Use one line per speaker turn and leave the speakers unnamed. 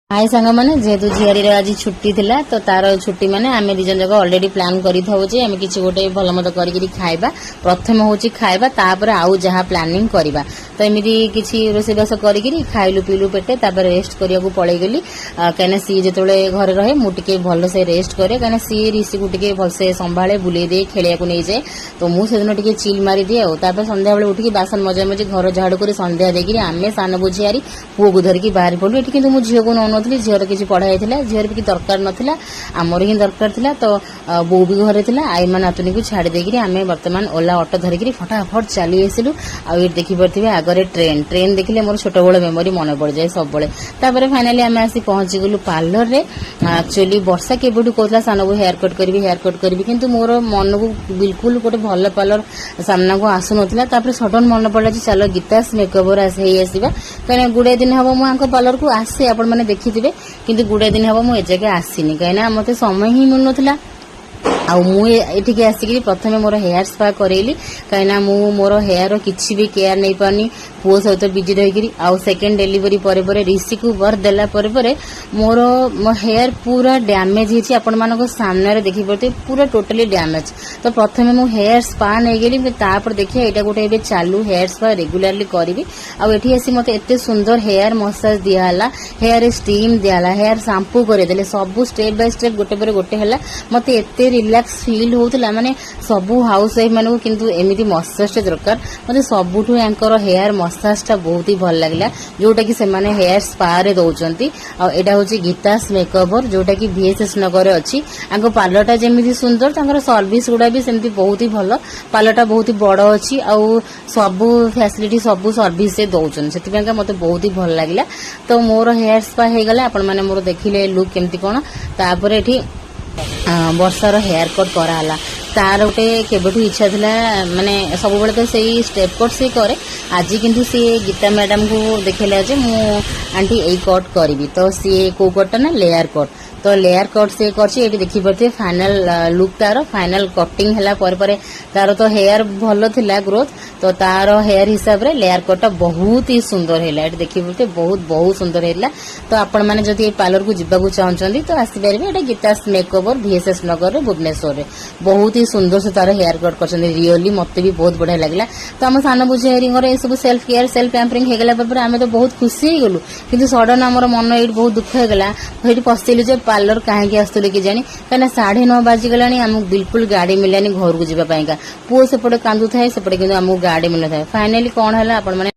हाय सांग मैंने जेहेतु झीआरी आज छुट्टी थिला तो तार छुट्टी माने आमे दिजन जगह ऑलरेडी प्लान करी थाउ जे आमे किछि गोटे भल मत करी खाइबा प्रथम होची खाइबा तापर आउ जहा प्लानिंग करिबा तो एमिति किछि रोसे बस करी खाइलु पीलु पेटे तापर रेस्ट करिया को पळै गेली कने सी जेतोले घर रहे मु टिके भल से रेस्ट करे कने सी ऋषि को टिके भल से संभाळे बुले दे खेलिया को नै जाय तो मु सेदिन टिके चिल मारी दिए और तापर संध्या बेले उठी बासन मजा मजे घर झाड़ू कर संध्या देकरी आमे सान बुझियारी पुओ को धरिकी बाहर पड़ू एठी किंतु मु झियो को नौनथली झीर किसी पढ़ाई झीर भी दरकार नाला आमर ही दरकार थिला तो बो भी घरे थिला आईमा नातुनी को छाड़ी देकरी आमे वर्तमान ओला ऑटो धरिकी फटाफट चली आसिलु आ देखि परथिबे आगरे ट्रेन ट्रेन देखिले मोर छोट बड़ मेमोरी मन पड़ जाए सब बळे तापर फाइनली आमे आसी पहुंची गलु पार्लर रे एक्चुअली वर्षा केबडू कहला सान को हेयर कट करबी किंतु मोर मन को बिल्कुल गोटे भल पार्लर सामना को आसु नथिला तापर सडन मन पड़ला जे चलो गीतास मेकओवर हे आसीबा कने गुडे दिन हबो मु आंको पार्लर को आसे आपण माने देखिथिबे किंतु गुडे दिन हम मुझे आसनी कहीं मत समय ही मिल ना मुझे आसिक प्रथम मोर हेयर स्पा करेली कहीं मोर हेयर किसी भी केयर नहीं पानी पुओ सहित बिजी रही आउ सेकेंड डिलीवरी पर ऋषि को बर्थ देला मोर मो हेयर पूरा डैमेज होती आपण मान सामने देखी पड़ते पूरा टोटली डैमेज तो प्रथम मु हेयर स्पा नहीं गली तापर देखिए यहाँ गोटे चालू हेयर स्पा रेगुलारली करी आठी आसी मत एत सुंदर हेयर मसाज दिहला हेयर स्टीम दिहला हेयर शाम्पू करदे सब स्टेप बाय स्टेप गोटे पर गोटे है मत एत रिलैक्स फील होता माने सबू हाउस वाइफ मान किंतु एमती मसाज दरकार मत सबुठू यांकर हेयर मसाजटा बहुत ही भल लगे जोटा कि सेमाने हेयर स्पा रे दौरान आटा हूँ गीतास मेकओवर जोटा कि VSS नगर अच्छी आंको पार्लरटा जमी सुंदर तांकर सर्विस गुड़ा भी सेमती बहुत ही भल पार्लरटा बहुत ही बड़ अच्छी आउ सबू फैसिलिटी सबू सर्विस से दौरान से मत बहुत ही भल लगे तो मोर हेयर स्पा हो गला आपण मैंने मोर देखिले लुक केमती कौन तापर एठी वर्षार हेयर कट कराला तार गोटे केबठू इच्छा थिला माने सब बेले तो सही स्टेप कट से करे आज किंतु सी गीता मैडम को देखला जे मु आंटी एई कट करबी तो सी को कट ना लेयर कट तो लेयर कट से करछि एटी देखि परथे फाइनल लुक तार फाइनल कटिंग हला पर तार तो हेयर भलो थिला ग्रोथ तो तार हेयर हिसाब रे लेयर कट बहुत ही सुंदर हैला एटी देखि परथे बहुत बहुत सुंदर हैला तो आपण माने जदि ए पार्लर को जिबा को चाहछंदी तो आसी परबे एटा गीतास मेकओवर VSS नगर रे भुवनेश्वर रे बहुत ही सुंदर से तार हेयर कट करछंदी रियली मते भी बहुत बढ़िया लागला तो हम सान बुझे हेयरिंग रे सब सेल्फ केयर सेल्फ पैम्परिंग हे गेला पर आमे तो बहुत खुशी हे गलु किंतु सडन हमर मन एट बहुत दुख हे गेला हेटी पस्तिलु जे पार्लर कहीं आसुले कि जानी कहीं 9:30 बाजिगला आमको बिल्कुल गाड़ी मिलानी घर को जावाई पुओ सेपटे कांदु थाए सेपटे कि आमको गाड़ी मिल था फाइनाली कौन है आपण